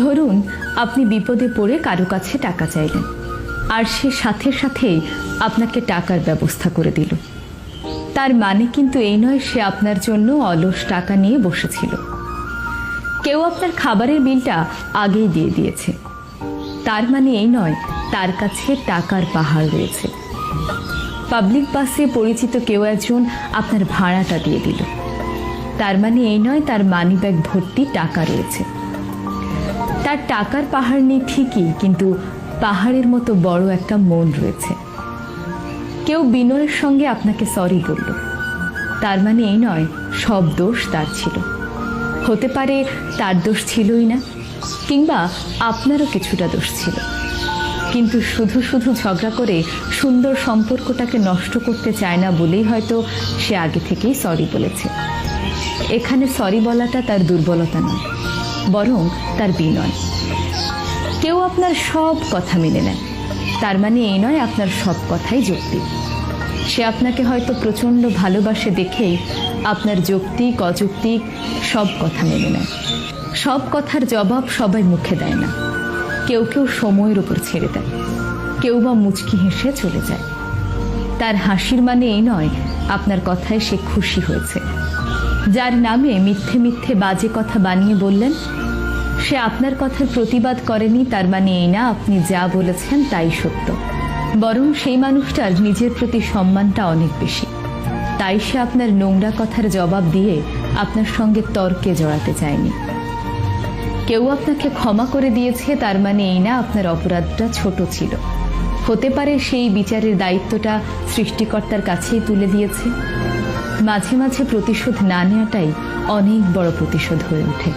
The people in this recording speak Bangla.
ধরুন আপনি বিপদে পড়ে কারো কাছে টাকা চাইলেন, আর সে সাথে সাথেই আপনাকে টাকার ব্যবস্থা করে দিল। তার মানে কিন্তু এই নয় সে আপনার জন্য অলস টাকা নিয়ে বসেছিল। কেউ আপনার খাবারের বিলটা আগেই দিয়ে দিয়েছে, তার মানে এই নয় তার কাছে টাকার পাহাড় রয়েছে। পাবলিক বাসে পরিচিত কেউ একজন আপনার ভাড়াটা দিয়ে দিল, তার মানে এই নয় তার মানিব্যাগ ভর্তি টাকা রয়েছে। তার টাকার পাহাড় নেই ঠিকই, কিন্তু পাহাড়ের মতো বড় একটা মন রয়েছে। কেউ বিনয়ের সঙ্গে আপনাকে সরি বলল, তার মানে এই নয় সব দোষ তার ছিল। হতে পারে তার দোষ ছিলই না, কিংবা আপনারও কিছুটা দোষ ছিল, কিন্তু শুধু শুধু ঝগড়া করে সুন্দর সম্পর্কটাকে নষ্ট করতে চায় না বলেই হয়তো সে আগে থেকেই সরি বলেছে। এখানে সরি বলাটা তার দুর্বলতা নয়, বরং তার বিনয়। কেউ আপনার সব কথা মেনে নেয়, তার মানে এই নয় আপনার সব কথাই যৌক্তিক। সে আপনাকে হয়তো প্রচণ্ড ভালোবাসে দেখেই আপনার যৌক্তিক অযৌক্তিক সব কথা মেনে নেয়। সব কথার জবাব সবাই মুখে দেয় না, কেউ কেউ সময়ের উপর ছেড়ে দেয়, কেউ বা মুচকি হেসে চলে যায়। তার হাসির মানে এই নয় আপনার কথায় সে খুশি হয়েছে। যার নামে মিথ্যে মিথ্যে বাজে কথা বানিয়ে বললেন, সে আপনার কথার প্রতিবাদ করেনি, তার মানে এই না আপনি যা বলেছেন তাই সত্য। বরং সেই মানুষটার নিজের প্রতি সম্মানটা অনেক বেশি, তাই সে আপনার নোংরা কথার জবাব দিয়ে আপনার সঙ্গে তর্কে জড়াতে চায়নি। কেউ আপনাকে ক্ষমা করে দিয়েছে, তার মানে এই না আপনার অপরাধটা ছোট ছিল। হতে পারে সেই বিচারের দায়িত্বটা সৃষ্টিকর্তার কাছেই তুলে দিয়েছে। মাঝে মাঝে প্রতিশোধ না নেওয়াটাই অনেক বড় প্রতিশোধ হয়ে ওঠে।